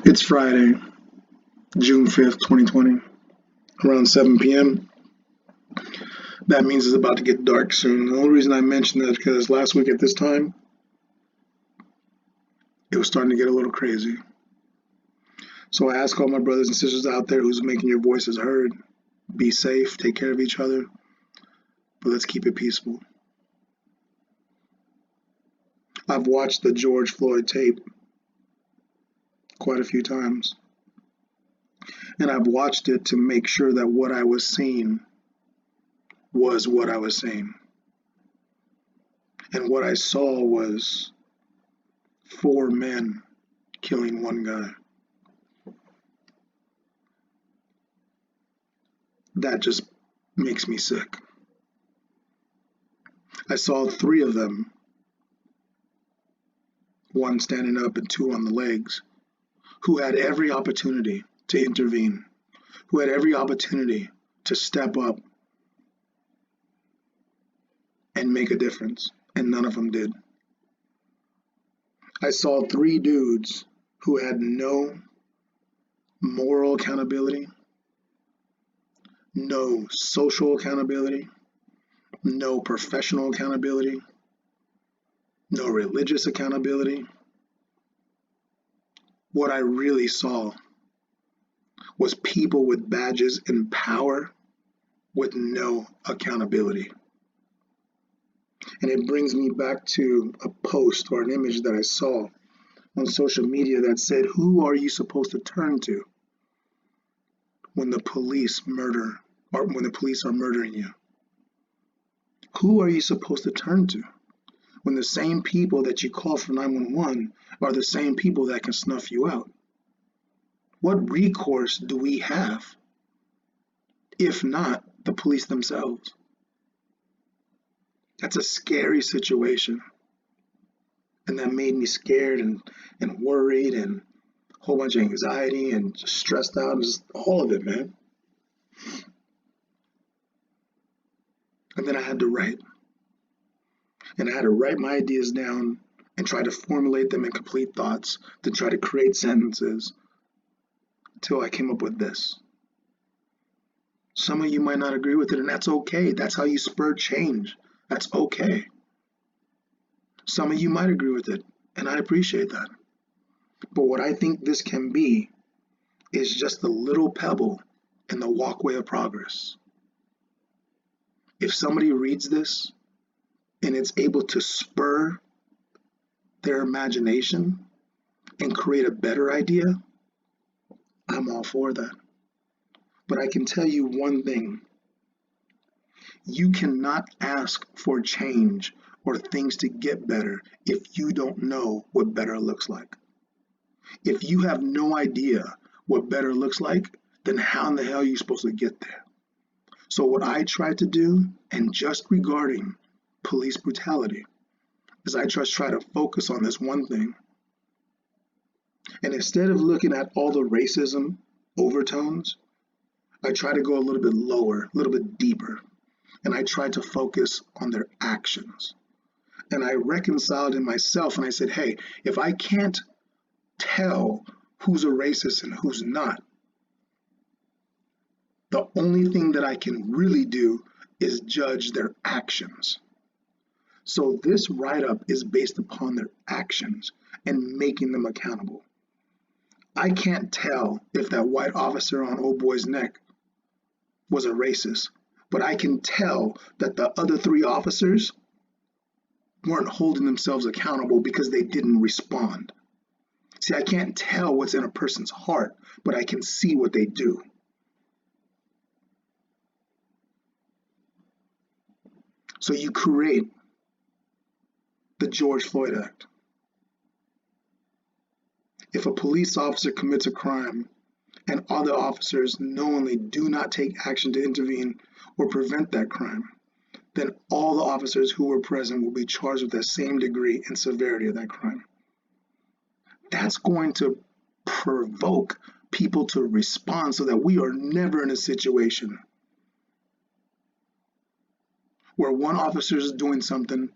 It's Friday, June 5th, 2020, around 7 p.m. That means it's about to get dark soon. The only reason I mention that is because last week at this time, it was starting to get a little crazy. So I ask all my brothers and sisters out there who's making your voices heard, be safe, take care of each other, but let's keep it peaceful. I've watched the George Floyd tape quite a few times, and I've watched it to make sure that what I was seeing was what I was seeing. And what I saw was four men killing one guy. That just makes me sick. I saw three of them, one standing up and two on the legs, who had every opportunity to intervene, who had every opportunity to step up and make a difference, and none of them did. I saw three dudes who had no moral accountability, no social accountability, no professional accountability, no religious accountability. What I really saw was people with badges and power with no accountability. And it brings me back to a post or an image that I saw on social media that said, who are you supposed to turn to when the police murder or when the police are murdering you? Who are you supposed to turn to when the same people that you call for 911 are the same people that can snuff you out? What recourse do we have if not the police themselves? That's a scary situation. And that made me scared and worried and a whole bunch of anxiety and just stressed out and just all of it, man. And then I had to write. And I had to write my ideas down and try to formulate them in complete thoughts, to try to create sentences until I came up with this. Some of you might not agree with it, and that's okay. That's how you spur change. That's okay. Some of you might agree with it, and I appreciate that. But what I think this can be is just a little pebble in the walkway of progress. If somebody reads this and it's able to spur their imagination and create a better idea, I'm all for that. But I can tell you one thing. You cannot ask for change or things to get better if you don't know what better looks like. If you have no idea what better looks like, then how in the hell are you supposed to get there? So what I try to do, and just regarding police brutality, is I just try to focus on this one thing. And instead of looking at all the racism overtones, I try to go a little bit lower, a little bit deeper. And I tried to focus on their actions. And I reconciled in myself and I said, hey, if I can't tell who's a racist and who's not, the only thing that I can really do is judge their actions. So this write-up is based upon their actions and making them accountable. I can't tell if that white officer on old boy's neck was a racist, but I can tell that the other three officers weren't holding themselves accountable because they didn't respond. See, I can't tell what's in a person's heart, but I can see what they do. So you create the George Floyd Act. If a police officer commits a crime and other officers knowingly do not take action to intervene or prevent that crime, then all the officers who were present will be charged with the same degree and severity of that crime. That's going to provoke people to respond so that we are never in a situation where one officer is doing something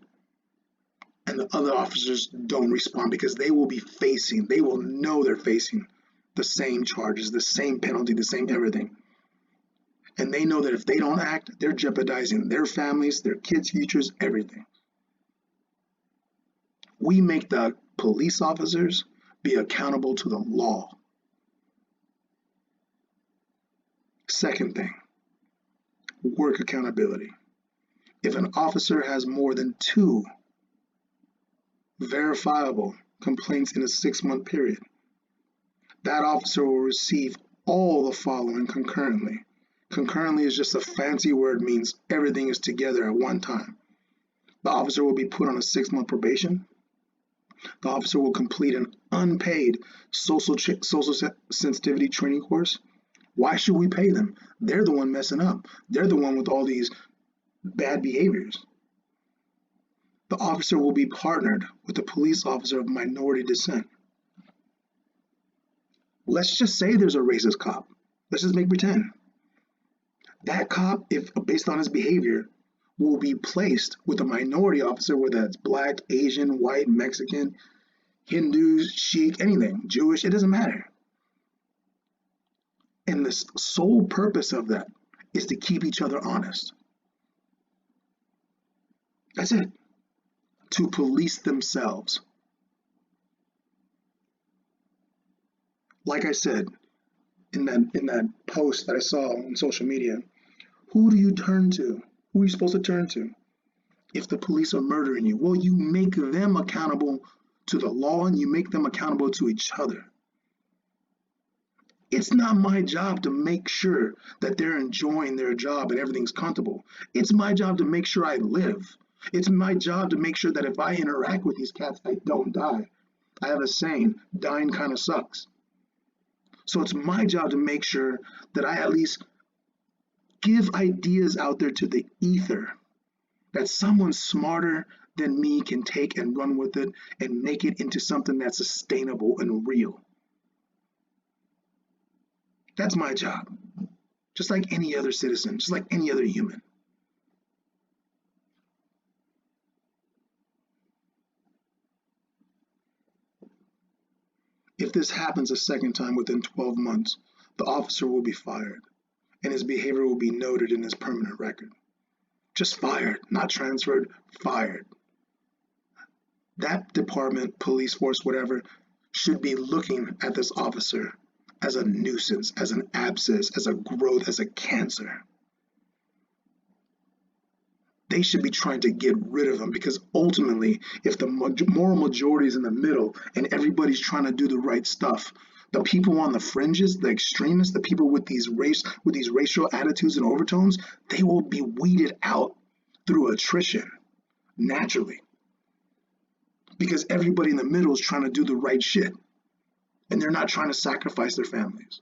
and the other officers don't respond, because they will know they're facing the same charges, the same penalty, the same everything. And they know that if they don't act, they're jeopardizing their families, their kids' futures, everything. We make the police officers be accountable to the law. Second thing, work accountability. If an officer has more than 2 verifiable complaints in a 6-month period, that officer will receive all the following concurrently. Concurrently is just a fancy word, means everything is together at one time. The officer will be put on a 6-month probation. The officer will complete an unpaid social sensitivity training course. Why should we pay them? They're the one messing up. They're the one with all these bad behaviors. The officer will be partnered with a police officer of minority descent. Let's just say there's a racist cop. Let's just make pretend. That cop, if based on his behavior, will be placed with a minority officer, whether that's black, Asian, white, Mexican, Hindu, Sikh, anything, Jewish, it doesn't matter. And the sole purpose of that is to keep each other honest. That's it. To police themselves. Like I said in that post that I saw on social media, who do you turn to? Who are you supposed to turn to if the police are murdering you? Well, you make them accountable to the law and you make them accountable to each other. It's not my job to make sure that they're enjoying their job and everything's comfortable. It's my job to make sure I live. It's my job to make sure that if I interact with these cats, I don't die. I have a saying, dying kind of sucks. So it's my job to make sure that I at least give ideas out there to the ether that someone smarter than me can take and run with it and make it into something that's sustainable and real. That's my job. Just like any other citizen, just like any other human. If this happens a second time within 12 months, the officer will be fired and his behavior will be noted in his permanent record. Just fired, not transferred, fired. That department, police force, whatever, should be looking at this officer as a nuisance, as an abscess, as a growth, as a cancer. They should be trying to get rid of them, because ultimately, if the moral majority is in the middle and everybody's trying to do the right stuff, the people on the fringes, the extremists, the people with these racial attitudes and overtones, they will be weeded out through attrition naturally, because everybody in the middle is trying to do the right shit and they're not trying to sacrifice their families.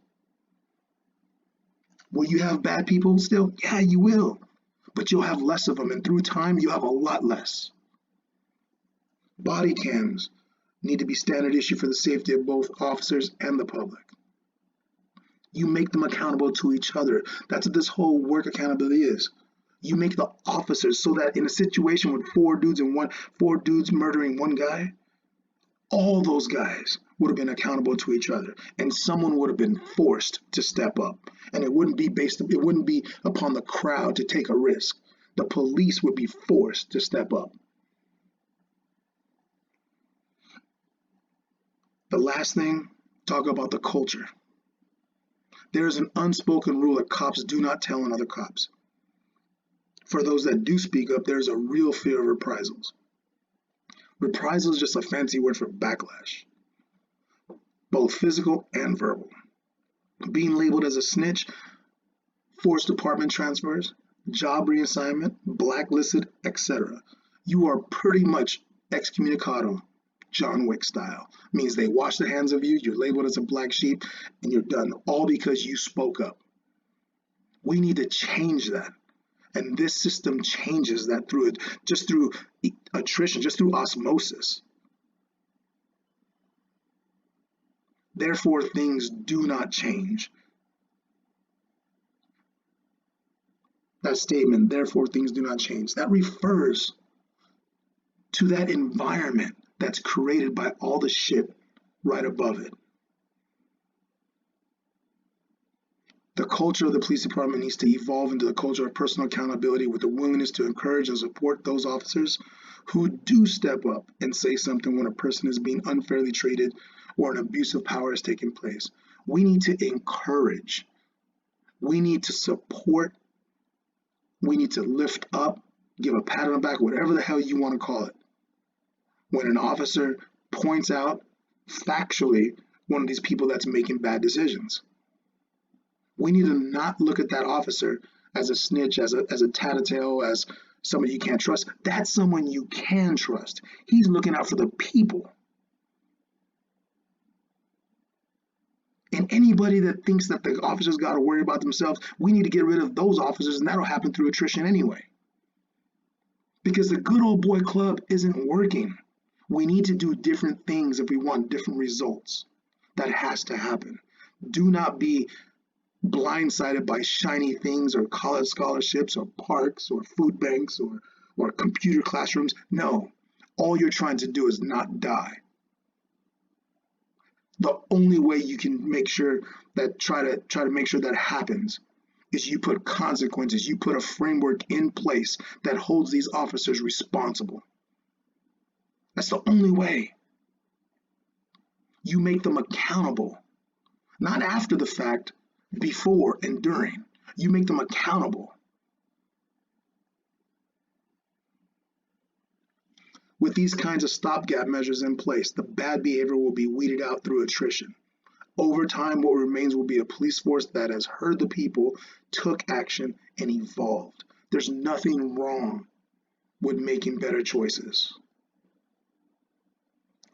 Will you have bad people still? Yeah, you will. But you'll have less of them, and through time, you'll have a lot less. Body cams need to be standard issue for the safety of both officers and the public. You make them accountable to each other. That's what this whole work accountability is. You make the officers so that in a situation with four dudes murdering one guy, all those guys would have been accountable to each other, and someone would have been forced to step up. And it wouldn't be upon the crowd to take a risk. The police would be forced to step up. The last thing, talk about the culture. There is an unspoken rule that cops do not tell on other cops. For those that do speak up, there's a real fear of reprisals. Reprisal is just a fancy word for backlash, both physical and verbal. Being labeled as a snitch, forced department transfers, job reassignment, blacklisted, etc. You are pretty much excommunicado, John Wick style. Means they wash their hands of you, you're labeled as a black sheep, and you're done, all because you spoke up. We need to change that. And this system changes that through attrition, just through osmosis. Therefore, things do not change. That statement, therefore, things do not change, that refers to that environment that's created by all the shit right above it. The culture of the police department needs to evolve into the culture of personal accountability with the willingness to encourage and support those officers who do step up and say something when a person is being unfairly treated or an abuse of power is taking place. We need to encourage, we need to support, we need to lift up, give a pat on the back, whatever the hell you want to call it. When an officer points out factually one of these people that's making bad decisions. We need to not look at that officer as a snitch, as a tattletale, as someone you can't trust. That's someone you can trust. He's looking out for the people. And anybody that thinks that the officers got to worry about themselves, we need to get rid of those officers, and that'll happen through attrition anyway. Because the good old boy club isn't working. We need to do different things if we want different results. That has to happen. Do not be blindsided by shiny things or college scholarships or parks or food banks or computer classrooms. No, all you're trying to do is not die. The only way you can make sure that try to make sure that happens is you put consequences, you put a framework in place that holds these officers responsible. That's the only way. You make them accountable, not after the fact, before and during. You make them accountable. With these kinds of stopgap measures in place, the bad behavior will be weeded out through attrition. Over time, what remains will be a police force that has heard the people, took action, and evolved. There's nothing wrong with making better choices.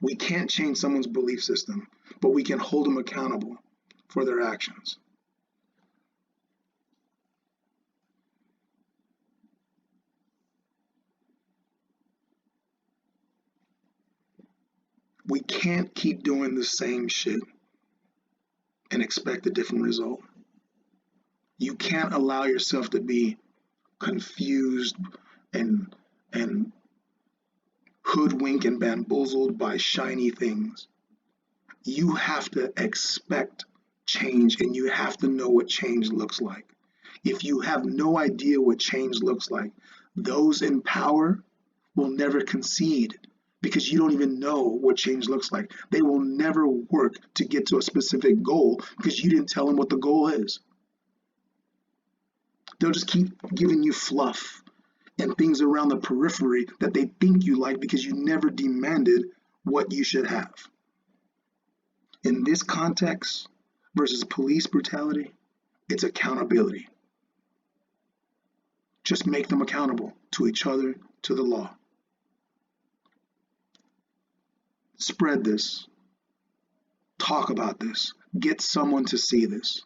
We can't change someone's belief system, but we can hold them accountable for their actions. We can't keep doing the same shit and expect a different result. You can't allow yourself to be confused and hoodwinked and bamboozled by shiny things. You have to expect change, and you have to know what change looks like. If you have no idea what change looks like, those in power will never concede because you don't even know what change looks like. They will never work to get to a specific goal because you didn't tell them what the goal is. They'll just keep giving you fluff and things around the periphery that they think you like because you never demanded what you should have. In this context versus police brutality, it's accountability. Just make them accountable to each other, to the law. Spread this. Talk about this. Get someone to see this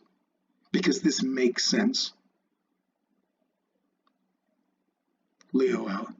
because this makes sense. Leo out.